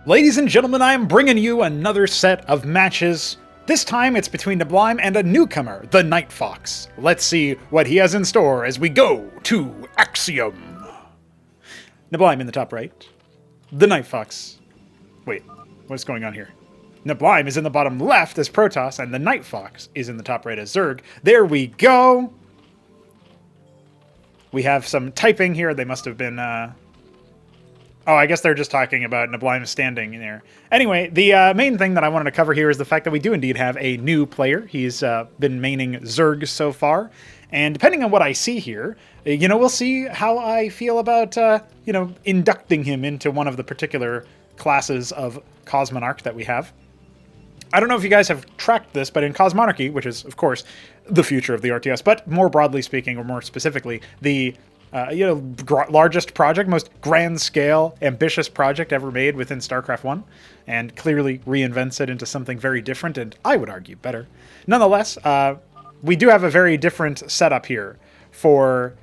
Ladies and gentlemen, I am bringing you another set of matches. This time it's between Neblime and a newcomer, TheNightFox. Let's see what he has in store as we go to Axiom. Neblime in the top right. TheNightFox. Wait, what's going on here? Neblime is in the bottom left as Protoss, and TheNightFox is in the top right as Zerg. There we go! We have some typing here. They must have been... Oh, I guess they're just talking about Neblime standing in there. Anyway, the main thing that I wanted to cover here is the fact that we do indeed have a new player. He's been maining Zerg so far. And depending on what I see here, we'll see how I feel about, inducting him into one of the particular classes of Cosmonarch that we have. I don't know if you guys have tracked this, but in Cosmonarchy, which is, of course, the future of the RTS, but more broadly speaking, or more specifically, the largest project, most grand-scale, ambitious project ever made within Starcraft 1, and clearly reinvents it into something very different, and I would argue better. Nonetheless, we do have a very different setup here for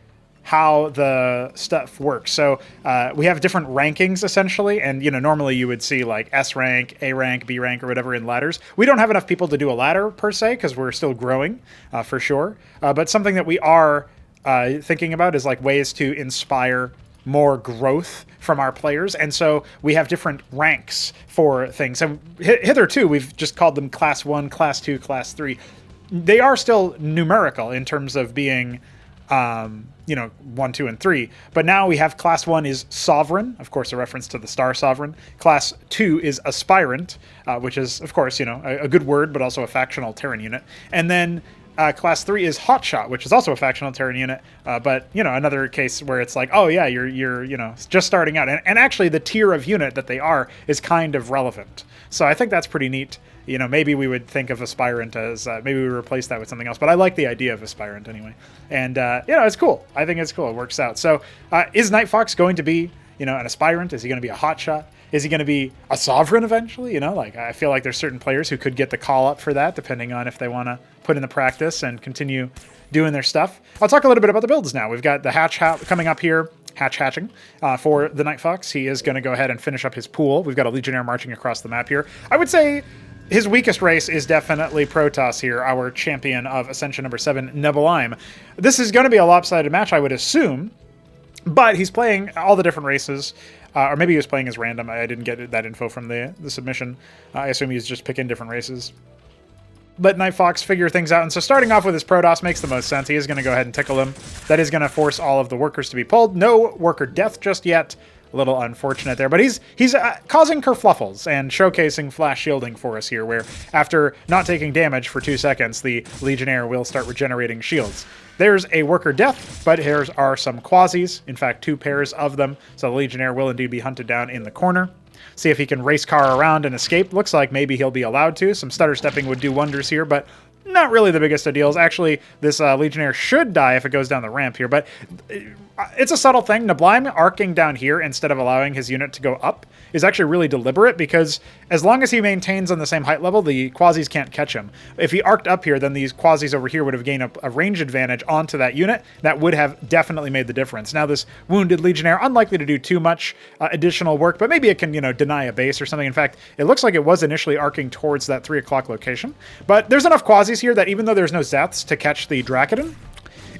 how the stuff works. So we have different rankings, essentially, and normally you would see like S rank, A rank, B rank, or whatever in ladders. We don't have enough people to do a ladder, per se, because we're still growing, for sure. But something that we are thinking about is like ways to inspire more growth from our players, and so we have different ranks for things. And hitherto, we've just called them Class 1, Class 2, Class 3. They are still numerical in terms of being, 1, 2, and 3. But now we have Class 1 is Sovereign, of course, a reference to the Star Sovereign. Class 2 is Aspirant, which is, of course, a good word, but also a factional Terran unit. And then Class 3 is Hotshot, which is also a factional Terran unit, but, another case where it's like, oh yeah, you're just starting out. And actually the tier of unit that they are is kind of relevant. So I think that's pretty neat. Maybe we would think of Aspirant as, maybe we replace that with something else, but I like the idea of Aspirant anyway. And, it's cool. I think it's cool. It works out. So is NightFox going to be, an Aspirant? Is he going to be a Hotshot? Is he going to be a Sovereign eventually? I feel like there's certain players who could get the call up for that, depending on if they want to put in the practice and continue doing their stuff. I'll talk a little bit about the builds now. We've got the hatch coming up here, hatching for the TheNightFox. He is going to go ahead and finish up his pool. We've got a Legionnaire marching across the map here. I would say his weakest race is definitely Protoss here, our champion of Ascension number 7, Neblime. This is going to be a lopsided match, I would assume, but he's playing all the different races. Or maybe he was playing as random. I didn't get that info from the submission. I assume he's just picking different races. Let NightFox figure things out. And so starting off with his Protoss makes the most sense. He is going to go ahead and tickle him. That is going to force all of the workers to be pulled. No worker death just yet. A little unfortunate there. But he's causing kerfluffles and showcasing flash shielding for us here, where after not taking damage for 2 seconds, the Legionnaire will start regenerating shields. There's a worker death, but here are some quasis. In fact, 2 pairs of them. So the Legionnaire will indeed be hunted down in the corner. See if he can race car around and escape. Looks like maybe he'll be allowed to. Some stutter stepping would do wonders here, but not really the biggest of deals. Actually, this Legionnaire should die if it goes down the ramp here, but it's a subtle thing. Neblime arcing down here instead of allowing his unit to go up is actually really deliberate, because as long as he maintains on the same height level, the quasis can't catch him. If he arced up here, then these quasis over here would have gained a range advantage onto that unit. That would have definitely made the difference. Now this wounded Legionnaire, unlikely to do too much additional work, but maybe it can, deny a base or something. In fact, it looks like it was initially arcing towards that 3 o'clock location. But there's enough quasis here that even though there's no Zeths to catch the Drakiden,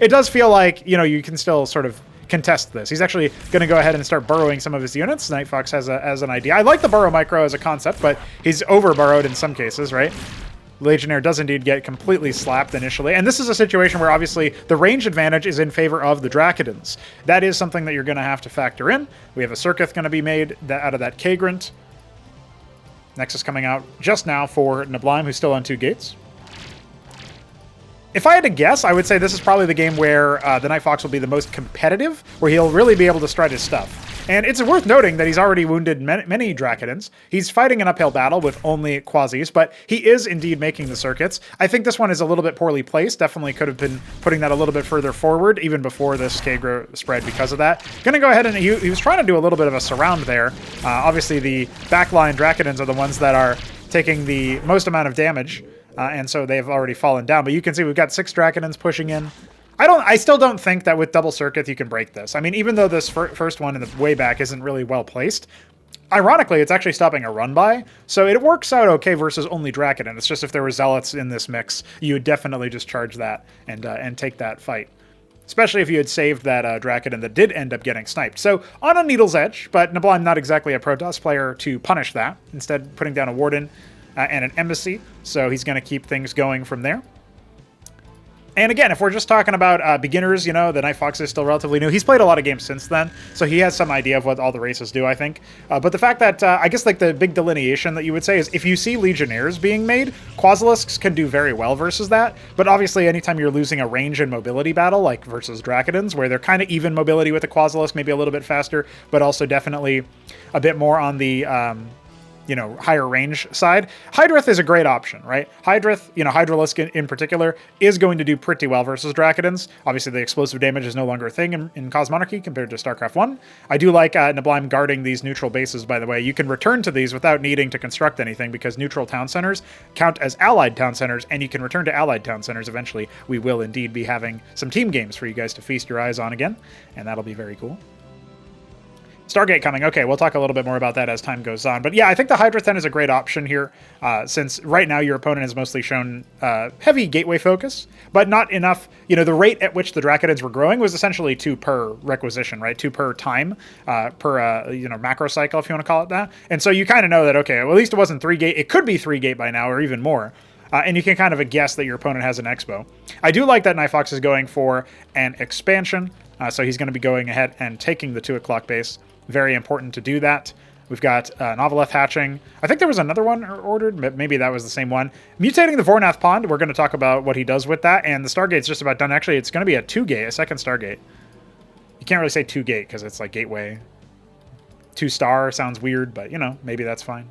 it does feel like, you can still sort of contest this. He's actually going to go ahead and start burrowing some of his units. NightFox has an idea. I like the burrow micro as a concept, but he's over burrowed in some cases, right? Legionnaire does indeed get completely slapped initially, and this is a situation where obviously the range advantage is in favor of the Drakidens. That is something that you're going to have to factor in. We have a Circuit going to be made out of that Kagrant. Nexus coming out just now for Neblime, who's still on 2 gates. If I had to guess, I would say this is probably the game where the NightFox will be the most competitive, where he'll really be able to stride his stuff. And it's worth noting that he's already wounded many Drakidens. He's fighting an uphill battle with only quasis, but he is indeed making the circuits. I think this one is a little bit poorly placed. Definitely could have been putting that a little bit further forward, even before this Kagro spread because of that. Gonna go ahead and he was trying to do a little bit of a surround there. Obviously, the backline Drakidens are the ones that are taking the most amount of damage. And so they've already fallen down. But you can see we've got 6 Drakidens pushing in. I still don't think that with double circuit you can break this. I mean, even though this first one in the way back isn't really well placed, ironically, it's actually stopping a run-by, so it works out okay versus only Dracodon. It's just if there were Zealots in this mix, you would definitely just charge that and take that fight. Especially if you had saved that Dracodon that did end up getting sniped. So, on a Needle's Edge, but Neblime not exactly a Protoss player to punish that. Instead, putting down a Warden and an Embassy, so he's going to keep things going from there. And again, if we're just talking about beginners, you know, the TheNightFox is still relatively new. He's played a lot of games since then, so he has some idea of what all the races do, I think. But the fact that, I guess, like, the big delineation that you would say is if you see Legionnaires being made, Quasilisks can do very well versus that. But obviously, anytime you're losing a range and mobility battle, like versus Dracodons, where they're kind of even mobility with the Quasilisk, maybe a little bit faster, but also definitely a bit more on the... you know, higher range side. Hydrith is a great option, right? Hydrith, you know, Hydralisk in particular, is going to do pretty well versus Dracodons. Obviously, the explosive damage is no longer a thing in Cosmonarchy compared to Starcraft 1. I do like Neblime guarding these neutral bases, by the way. You can return to these without needing to construct anything because neutral town centers count as allied town centers, and you can return to allied town centers eventually. We will indeed be having some team games for you guys to feast your eyes on again, and that'll be very cool. Stargate coming. Okay, we'll talk a little bit more about that as time goes on. But yeah, I think the Hydra 10 is a great option here, since right now your opponent has mostly shown heavy gateway focus, but not enough. You know, the rate at which the Dracodons were growing was essentially 2 per requisition, right? 2 per time, per, you know, macro cycle, if you want to call it that. And so you kind of know that, okay, well, at least it wasn't 3 gate. It could be 3 gate by now, or even more. And you can kind of guess that your opponent has an Expo. I do like that TheNightFox is going for an expansion, so he's going to be going ahead and taking the 2 o'clock base. Very important to do that. We've got an Ovileth hatching. I think there was another one ordered. Maybe that was the same one. Mutating the Vornath Pond. We're going to talk about what he does with that. And the Stargate's just about done. Actually, it's going to be a 2-gate, a second Stargate. You can't really say 2-gate because it's like gateway. 2-star sounds weird, but, you know, maybe that's fine.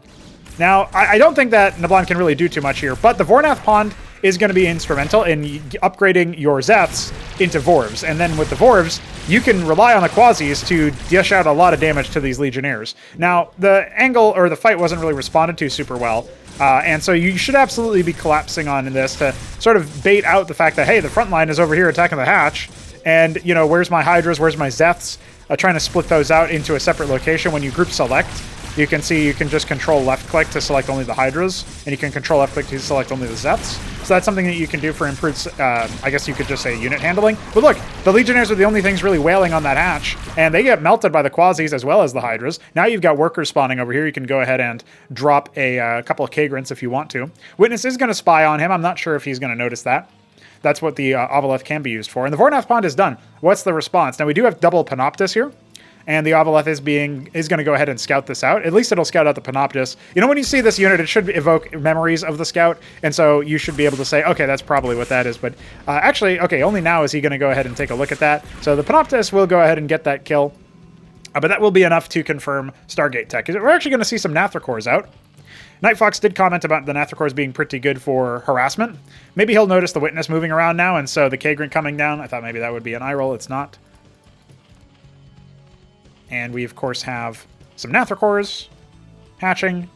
Now, I don't think that Neblime can really do too much here, but the Vornath Pond is going to be instrumental in upgrading your Zeths into Vorvs. And then with the Vorvs, you can rely on the Quasis to dish out a lot of damage to these Legionnaires. Now, the angle or the fight wasn't really responded to super well, and so you should absolutely be collapsing on this to sort of bait out the fact that, hey, the front line is over here attacking the hatch, and, you know, where's my Hydras, where's my Zeths? Trying to split those out into a separate location. When you group select, you can see you can just control left click to select only the Hydras, and you can control left click to select only the Zeths. So that's something that you can do for improved, I guess you could just say unit handling. But look, the Legionnaires are the only things really wailing on that hatch, and they get melted by the Quasis as well as the Hydras. Now you've got workers spawning over here. You can go ahead and drop a couple of Kagrants if you want to. Witness is going to spy on him. I'm not sure if he's going to notice that. That's what the Ovileth can be used for. And the Vornath Pond is done. What's the response? Now we do have double Panoptis here. And the Ovileth is going to go ahead and scout this out. At least it'll scout out the Panoptis. You know, when you see this unit, it should evoke memories of the scout. And so you should be able to say, okay, that's probably what that is. But actually, okay, only now is he going to go ahead and take a look at that. So the Panoptis will go ahead and get that kill. But that will be enough to confirm Stargate tech. We're actually going to see some Nathracors out. TheNightFox did comment about the Nathracors being pretty good for harassment. Maybe he'll notice the Witness moving around now, and so the Kagrant coming down. I thought maybe that would be an eye roll. It's not. And we, of course, have some Nathracors hatching.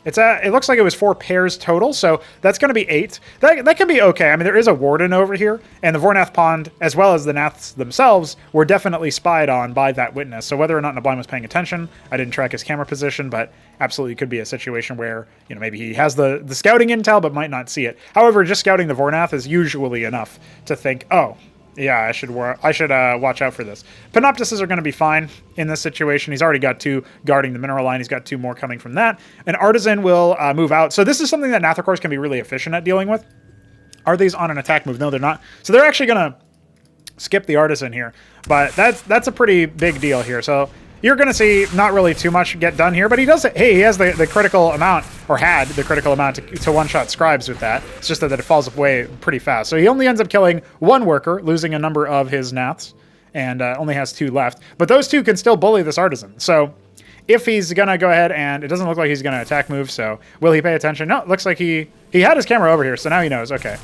It looks like it was 4 pairs total, so that's going to be 8. That can be okay. I mean, there is a Warden over here, and the Vornath Pond, as well as the Naths themselves, were definitely spied on by that Witness. So whether or not Neblime was paying attention, I didn't track his camera position, but absolutely could be a situation where, you know, maybe he has the scouting intel, but might not see it. However, just scouting the Vornath is usually enough to think, oh, yeah, I should watch out for this. Panoptises are going to be fine in this situation. He's already got 2 guarding the mineral line. He's got 2 more coming from that. An Artisan will move out. So this is something that Nathracors can be really efficient at dealing with. Are these on an attack move? No, they're not. So they're actually going to skip the Artisan here. But that's a pretty big deal here. So you're going to see not really too much get done here, but he does, hey, he has the critical amount, or had the critical amount to one-shot Scribes with that. It's just that it falls away pretty fast. So he only ends up killing 1 worker, losing a number of his Naths, and only has 2 left. But those 2 can still bully this Artisan. So if he's going to go ahead, and it doesn't look like he's going to attack move, so will he pay attention? No, it looks like he had his camera over here, so now he knows. Okay.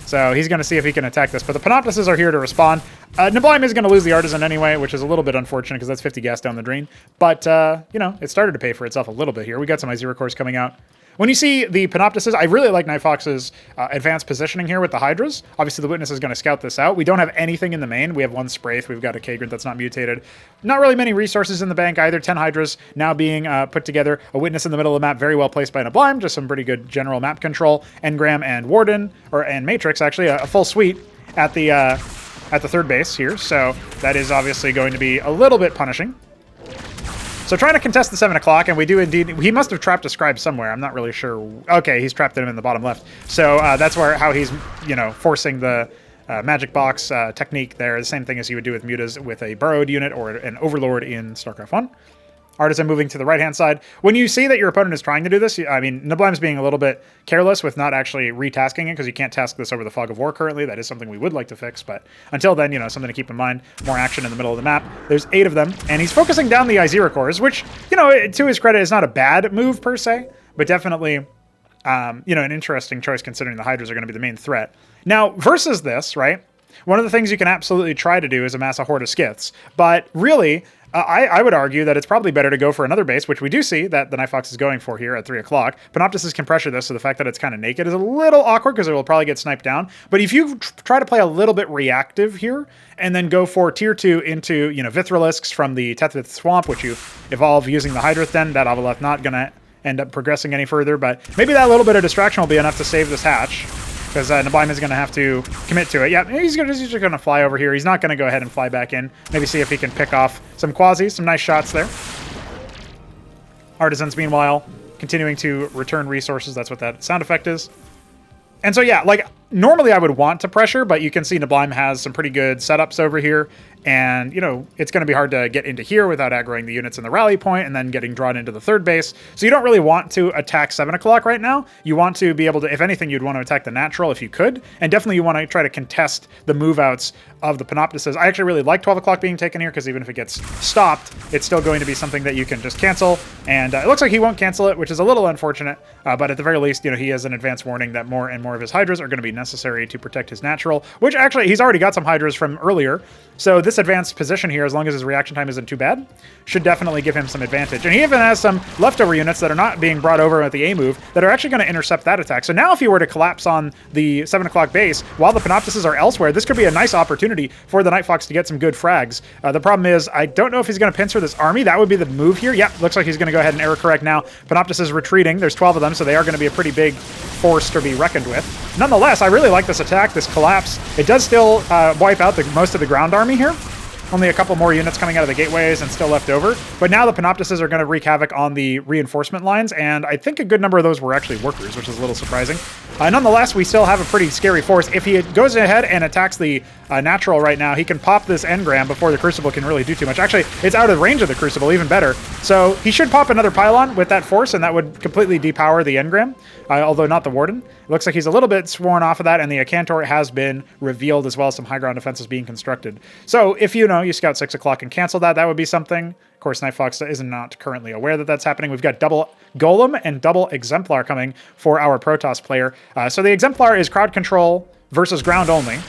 So he's going to see if he can attack this. But the Panoptists are here to respond. Neblime is going to lose the Artisan anyway, which is a little bit unfortunate because that's 50 gas down the drain. But, you know, it started to pay for itself a little bit here. We got some I0 cores coming out. When you see the Panoptists, I really like NightFox's advanced positioning here with the Hydras. Obviously, the Witness is going to scout this out. We don't have anything in the main. We have one Spraith. We've got a Kagrant that's not mutated. Not really many resources in the bank either. 10 Hydras now being put together. A Witness in the middle of the map, very well placed by Neblime. Just some pretty good general map control. Engram and Warden, and Matrix, actually, a full suite at the third base here. So that is obviously going to be a little bit punishing. So trying to contest the 7 o'clock, and we do indeed... He must have trapped a scribe somewhere. I'm not really sure. Okay, he's trapped him in the bottom left. So that's how he's, you know, forcing the magic box technique there. The same thing as you would do with mutas with a burrowed unit or an overlord in StarCraft 1. Artisan moving to the right-hand side. When you see that your opponent is trying to do this, I mean, Neblime's being a little bit careless with not actually retasking it because you can't task this over the Fog of War currently. That is something we would like to fix, but until then, you know, something to keep in mind. More action in the middle of the map. There's 8 of them, and he's focusing down the I0 cores, which, you know, to his credit, is not a bad move per se, but definitely, you know, an interesting choice considering the Hydras are going to be the main threat. Now, versus this, right, one of the things you can absolutely try to do is amass a horde of Skiths, but really... I would argue that it's probably better to go for another base, which we do see that the NightFox is going for here at 3 o'clock. Panoptists can pressure this, so the fact that it's kind of naked is a little awkward because it will probably get sniped down. But if you try to play a little bit reactive here and then go for tier 2 into, you know, Vithralisks from the Tethvith Swamp, which you evolve using the Hydrath Den, that Avaleth not going to end up progressing any further, but maybe that little bit of distraction will be enough to save this hatch. Because Neblime is going to have to commit to it. Yeah, he's just going to fly over here. He's not going to go ahead and fly back in. Maybe see if he can pick off some quasis. Some nice shots there. Artisans, meanwhile, continuing to return resources. That's what that sound effect is. And so, yeah, like, normally I would want to pressure, but you can see Neblime has some pretty good setups over here. And, you know, it's going to be hard to get into here without aggroing the units in the rally point and then getting drawn into the third base. So you don't really want to attack 7 o'clock right now. You want to be able to, if anything, you'd want to attack the natural if you could. And definitely you want to try to contest the move-outs of the Panoptists. I actually really like 12 o'clock being taken here because even if it gets stopped, it's still going to be something that you can just cancel. And it looks like he won't cancel it, which is a little unfortunate. But at the very least, you know, he has an advance warning that more and more of his Hydras are going to be necessary to protect his natural, which actually he's already got some Hydras from earlier. So this advanced position here, as long as his reaction time isn't too bad, should definitely give him some advantage. And he even has some leftover units that are not being brought over at the A move that are actually going to intercept that attack. So now if he were to collapse on the 7 o'clock base while the Panoptists are elsewhere, this could be a nice opportunity for the NightFox to get some good frags. The problem is, I don't know if he's going to pincer this army. That would be the move here. Yeah, looks like he's going to go ahead and error correct now. Panoptists is retreating. There's 12 of them, so they are going to be a pretty big force to be reckoned with. Nonetheless, I really like this attack, this collapse. It does still wipe out most of the ground army here. Only a couple more units coming out of the gateways and still left over. But now the Panoptists are going to wreak havoc on the reinforcement lines, and I think a good number of those were actually workers, which is a little surprising. Nonetheless, we still have a pretty scary force. If he goes ahead and attacks the natural right now, he can pop this engram before the Crucible can really do too much. Actually, it's out of range of the Crucible, even better. So he should pop another pylon with that force, and that would completely depower the engram, although not the Warden. It looks like he's a little bit sworn off of that, and the Acantor has been revealed, as well as some high ground defenses being constructed. So if you scout 6 o'clock and cancel that, that would be something. Of course, NightFox is not currently aware that that's happening. We've got double Golem and double Exemplar coming for our Protoss player. So the Exemplar is crowd control versus ground only.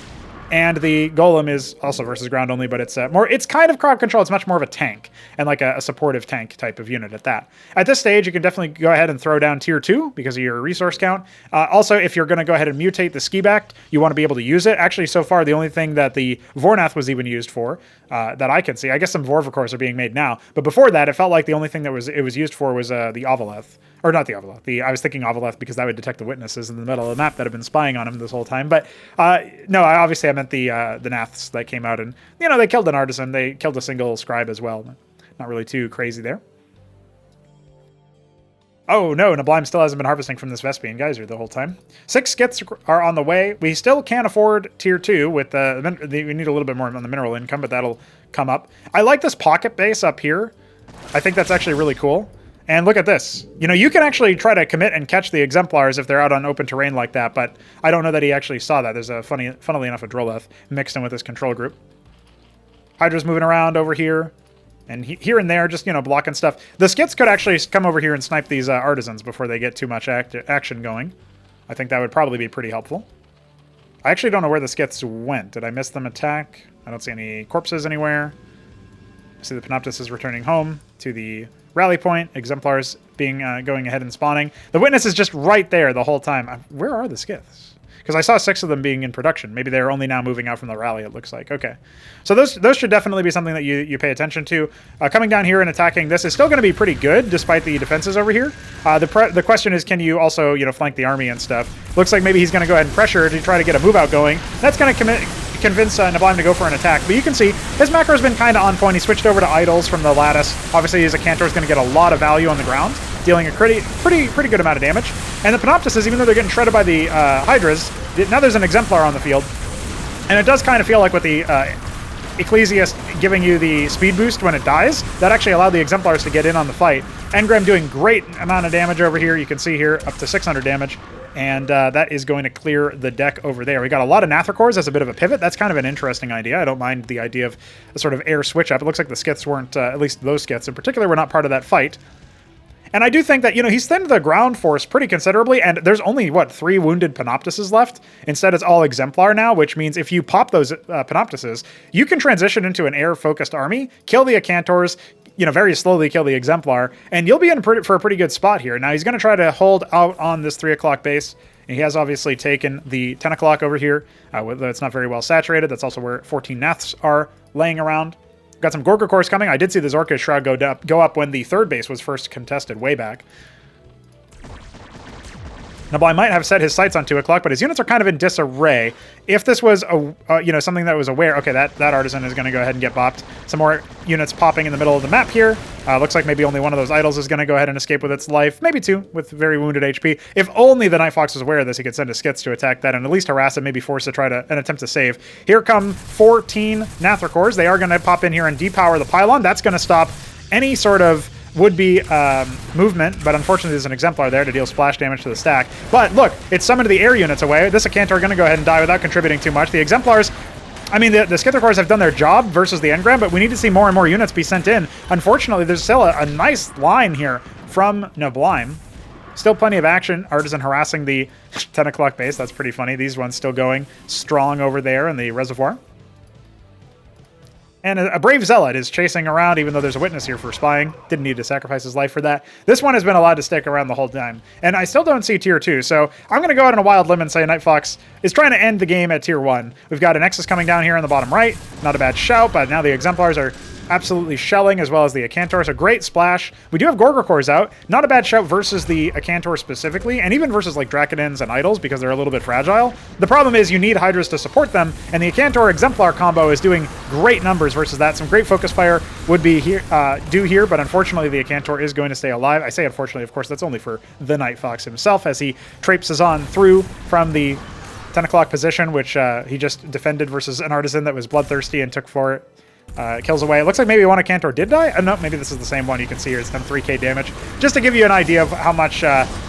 And the Golem is also versus ground only, but it's it's kind of crowd control. It's much more of a tank and like a supportive tank type of unit at that. At this stage, you can definitely go ahead and throw down tier 2 because of your resource count. Also, if you're going to go ahead and mutate the Skiback, you want to be able to use it. Actually, so far, the only thing that the Vornath was even used for that I can see, I guess some Vorvacors are being made now, but before that, it felt like the only thing that it was used for was the Avaleth. Or not the Avaleth. I was thinking Avaleth because that would detect the witnesses in the middle of the map that have been spying on him this whole time. But no, obviously I meant the Naths that came out and, they killed an artisan. They killed a single scribe as well. Not really too crazy there. Oh no, Neblime still hasn't been harvesting from this Vespian geyser the whole time. 6 skits are on the way. We still can't afford tier 2 with we need a little bit more on the mineral income, but that'll come up. I like this pocket base up here. I think that's actually really cool. And look at this. You can actually try to commit and catch the Exemplars if they're out on open terrain like that, but I don't know that he actually saw that. There's funnily enough, a Droleth mixed in with this control group. Hydra's moving around over here, and here and there, just, blocking stuff. The skits could actually come over here and snipe these artisans before they get too much action going. I think that would probably be pretty helpful. I actually don't know where the skiths went. Did I miss them attack? I don't see any corpses anywhere. I see the Panoptus is returning home to the rally point. Exemplars being going ahead and spawning. The Witness is just right there the whole time. Where are the skiths? Because I saw 6 of them being in production. Maybe they're only now moving out from the rally, it looks like. Okay. So those should definitely be something that you pay attention to. Coming down here and attacking this is still going to be pretty good, despite the defenses over here. The question is, can you also, flank the army and stuff? Looks like maybe he's going to go ahead and pressure to try to get a move out going. That's going to convince Neblime to go for an attack. But you can see his macro has been kind of on point. He switched over to idols from the lattice. Obviously, his Acantor is going to get a lot of value on the ground, dealing a pretty good amount of damage. And the Panoptises, even though they're getting shredded by the Hydras, now there's an Exemplar on the field. And it does kind of feel like with the Ecclesiast giving you the speed boost when it dies, that actually allowed the Exemplars to get in on the fight. Engram doing great amount of damage over here. You can see here up to 600 damage. And that is going to clear the deck over there. We got a lot of Nathracors as a bit of a pivot. That's kind of an interesting idea. I don't mind the idea of a sort of air switch up. It looks like the skiths weren't, at least those skiths in particular, were not part of that fight. And I do think that, he's thinned the ground force pretty considerably, and there's only, 3 wounded Panoptises left? Instead, it's all Exemplar now, which means if you pop those Panoptises, you can transition into an air-focused army, kill the Acantors, very slowly kill the Exemplar, and you'll be in for a pretty good spot here. Now, he's going to try to hold out on this 3 o'clock base. And he has obviously taken the 10 o'clock over here. It's not very well saturated. That's also where 14 Naths are laying around. Got some Gorga cores coming. I did see the Zorka Shroud go up when the 3rd base was first contested way back. Neblime might have set his sights on 2 o'clock, but his units are kind of in disarray. If this was something that was aware, okay, that artisan is going to go ahead and get bopped. Some more units popping in the middle of the map here. Looks like maybe only one of those idols is going to go ahead and escape with its life. Maybe 2 with very wounded HP. If only the TheNightFox was aware of this, he could send his skiths to attack that and at least harass it, maybe force to try an attempt to save. Here come 14 Nathracors. They are going to pop in here and depower the pylon. That's going to stop any sort of would-be movement, but unfortunately there's an Exemplar there to deal splash damage to the stack. But look, it's summoned the air units away. This Acantor are going to go ahead and die without contributing too much. The Exemplars, I mean, the Skithercores have done their job versus the Engram, but we need to see more and more units be sent in. Unfortunately, there's still a nice line here from Neblime. Still plenty of action. Artisan harassing the 10 o'clock base. That's pretty funny. These ones still going strong over there in the reservoir. And a brave Zealot is chasing around, even though there's a witness here for spying. Didn't need to sacrifice his life for that. This one has been allowed to stick around the whole time. And I still don't see tier 2, so I'm going to go out on a wild limb and say TheNightFox is trying to end the game at tier 1. We've got an Nexus coming down here in the bottom right. Not a bad shout, but now the Exemplars are absolutely shelling, as well as the Acantors. A great splash. We do have Gorga cores out. Not a bad shout versus the Acantor specifically, and even versus like Draconins and Idols, because they're a little bit fragile. The problem is you need Hydras to support them, and the Acantor Exemplar combo is doing great numbers versus that. Some great focus fire would be here, due here, but unfortunately the Acantor is going to stay alive. I say unfortunately, of course, that's only for TheNightFox himself, as he traipses on through from the 10 o'clock position, which he just defended versus an Artisan that was bloodthirsty and took for it. Kills away. It looks like maybe one Acantor did die. No, maybe this is the same one. You can see here it's done 3k damage. Just to give you an idea of how much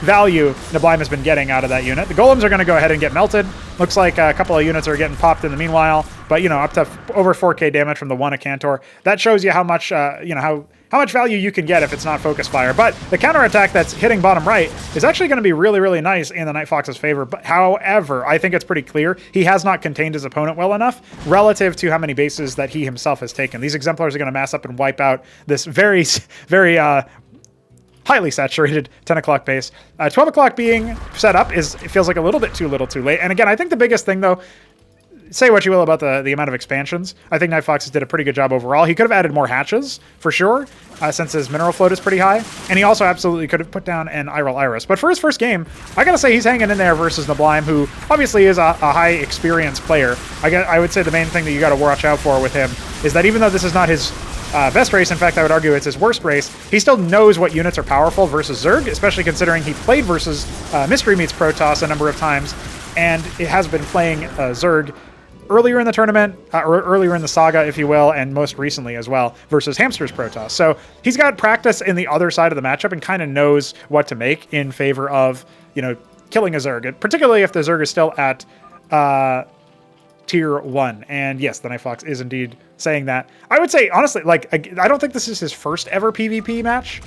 value Neblime has been getting out of that unit. The Golems are going to go ahead and get melted. Looks like a couple of units are getting popped in the meanwhile, but up to over 4k damage from the one Acantor. That shows you how much how much value you can get if it's not focus fire. But the counterattack that's hitting bottom right is actually going to be really, really nice in the TheNightFox's favor. But however, I think it's pretty clear he has not contained his opponent well enough relative to how many bases that he himself has taken. These Exemplars are going to mass up and wipe out this very, very highly saturated 10 o'clock base. 12 o'clock being set up it feels like a little bit too little too late. And again, I think the biggest thing though, say what you will about the amount of expansions. I think TheNightFox did a pretty good job overall. He could have added more hatches, for sure, since his mineral float is pretty high. And he also absolutely could have put down an Iral Iris. But for his first game, I gotta say he's hanging in there versus Neblime, who obviously is a high experience player. I would say the main thing that you gotta watch out for with him is that even though this is not his best race, in fact, I would argue it's his worst race, he still knows what units are powerful versus Zerg, especially considering he played versus Mystery Meets Protoss a number of times, and it has been playing Zerg earlier in the tournament, or earlier in the saga, if you will, and most recently as well, versus Hamster's Protoss. So he's got practice in the other side of the matchup and kind of knows what to make in favor of, killing a Zerg, particularly if the Zerg is still at tier 1. And yes, TheNightFox is indeed saying that. I would say, honestly, I don't think this is his first ever PvP match.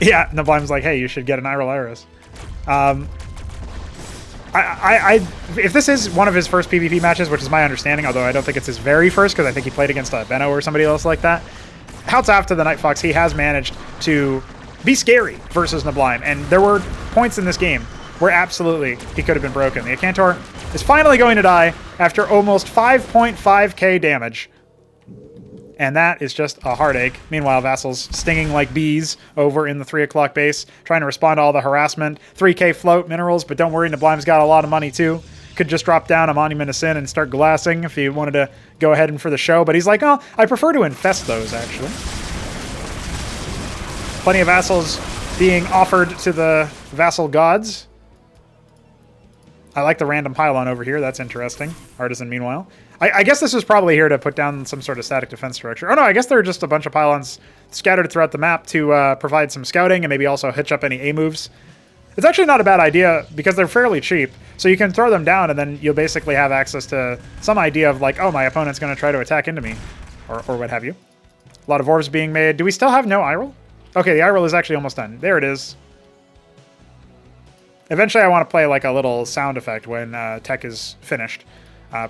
Yeah, Neblime's like, hey, you should get an Iral Iris. if this is one of his first PvP matches, which is my understanding, although I don't think it's his very first, because I think he played against Benno or somebody else like that, hats off to the TheNightFox. He has managed to be scary versus Neblime, and there were points in this game where absolutely he could have been broken. The Acantor is finally going to die after almost 5.5k damage. And that is just a heartache. Meanwhile, Vassal's stinging like bees over in the 3 o'clock base, trying to respond to all the harassment. 3k float minerals, but don't worry, Neblime's got a lot of money too. Could just drop down a Monument of Sin and start glassing if he wanted to go ahead and for the show. But he's like, oh, I prefer to infest those, actually. Plenty of Vassals being offered to the Vassal gods. I like the random pylon over here. That's interesting. Artisan, meanwhile. I guess this is probably here to put down some sort of static defense structure. Oh, no, I guess there are just a bunch of pylons scattered throughout the map to provide some scouting and maybe also hitch up any A moves. It's actually not a bad idea because they're fairly cheap. So you can throw them down and then you'll basically have access to some idea of like, oh, my opponent's going to try to attack into me or what have you. A lot of orbs being made. Do we still have no eye roll? Okay, the eye roll is actually almost done. There it is. Eventually I want to play like a little sound effect when tech is finished.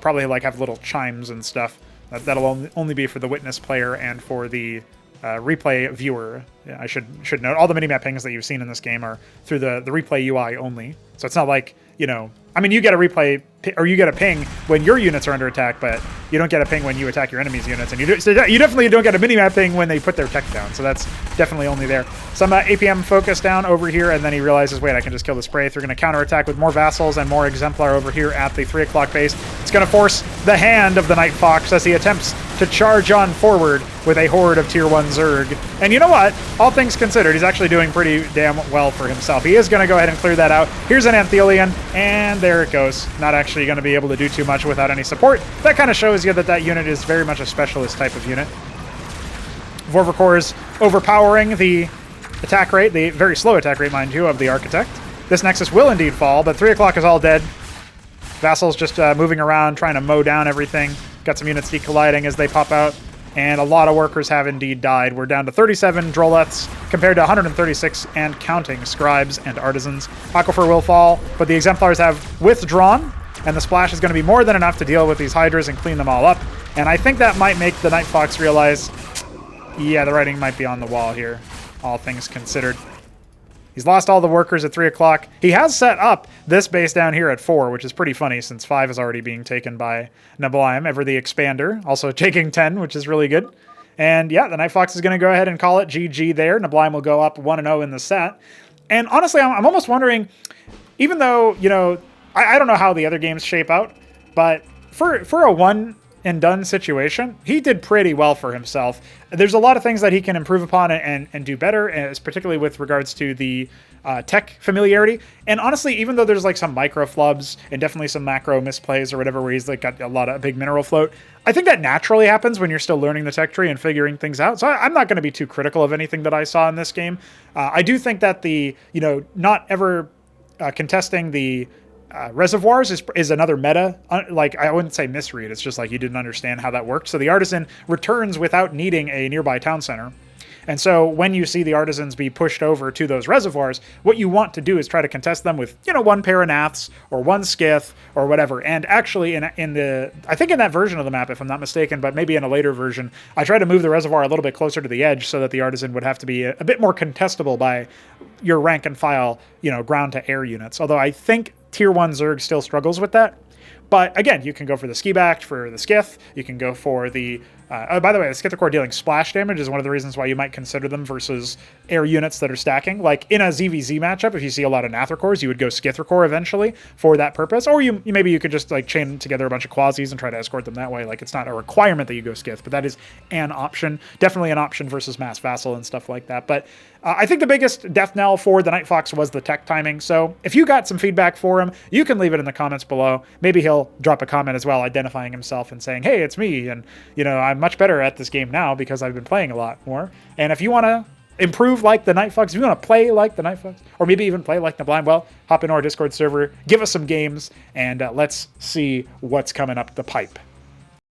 Probably like have little chimes and stuff. That'll only be for the witness player and for the replay viewer. Yeah, I should note all the minimap pings that you've seen in this game are through the replay UI only. So it's not like, you know, I mean, you get a replay or you get a ping when your units are under attack, but you don't get a ping when you attack your enemy's units, and you definitely don't get a minimap ping when they put their tech down. So that's definitely only there. Some APM focus down over here, and then he realizes, wait, I can just kill the Spray. They're going to counterattack with more Vassals and more Exemplar over here at the 3 o'clock base. It's going to force the hand of the TheNightFox as he attempts to charge on forward with a horde of Tier 1 Zerg. And you know what? All things considered, he's actually doing pretty damn well for himself. He is going to go ahead and clear that out. Here's an Anthelion, and there it goes. Not actually going to be able to do too much without any support. That kind of shows you that that unit is very much a specialist type of unit. Vorvacor's overpowering the attack rate, the very slow attack rate, mind you, of the Architect. This Nexus will indeed fall, but 3 o'clock is all dead. Vassal's just moving around, trying to mow down everything. Got some units decolliding as they pop out, and a lot of workers have indeed died. We're down to 37 Droleths compared to 136 and counting Scribes and Artisans. Aquifer will fall, but the Exemplars have withdrawn, and the splash is going to be more than enough to deal with these Hydras and clean them all up. And I think that might make the TheNightFox realize, yeah, the writing might be on the wall here, all things considered. He's lost all the workers at 3 o'clock. He has set up this base down here at 4, which is pretty funny since 5 is already being taken by Neblime, ever the Expander, also taking 10, which is really good. And yeah, the TheNightFox is going to go ahead and call it GG there. Neblime will go up 1-0 in the set. And honestly, I'm almost wondering, even though, you know, I don't know how the other games shape out, but for a one-and-done situation, he did pretty well for himself. There's a lot of things that he can improve upon and do better, as particularly with regards to the tech familiarity. And honestly, even though there's like some micro flubs and definitely some macro misplays or whatever where he's like got a lot of big mineral float, I think that naturally happens when you're still learning the tech tree and figuring things out. So I'm not going to be too critical of anything that I saw in this game. I do think that the, you know, not ever contesting the reservoirs is another meta. Like, I wouldn't say misread. It's just like you didn't understand how that worked. So the Artisan returns without needing a nearby town center. And so when you see the Artisans be pushed over to those reservoirs, what you want to do is try to contest them with, you know, one Paranaths or one Skith or whatever. And actually, I think in that version of the map, if I'm not mistaken, but maybe in a later version, I tried to move the reservoir a little bit closer to the edge so that the Artisan would have to be a bit more contestable by your rank and file, you know, ground to air units. Although I think Tier 1 Zerg still struggles with that. But again, you can go for the Ski-Backed for the Skith. You can go for the... oh, by the way, the Scythic dealing splash damage is one of the reasons why you might consider them versus air units that are stacking. Like in a ZVZ matchup, if you see a lot of Nathricors, you would go Skithricore eventually for that purpose. Or maybe you could just like chain together a bunch of Quasis and try to escort them that way. Like, it's not a requirement that you go Skith, but that is an option. Definitely an option versus Mass Vassal and stuff like that. But I think the biggest death knell for the TheNightFox was the tech timing. So if you got some feedback for him, you can leave it in the comments below. Maybe he'll drop a comment as well, identifying himself and saying, hey, it's me. And, you know, I'm much better at this game now because I've been playing a lot more. And if you want to improve like the TheNightFox, if you want to play like the TheNightFox, or maybe even play like Neblime, well, hop into our Discord server, give us some games, and let's see what's coming up the pipe.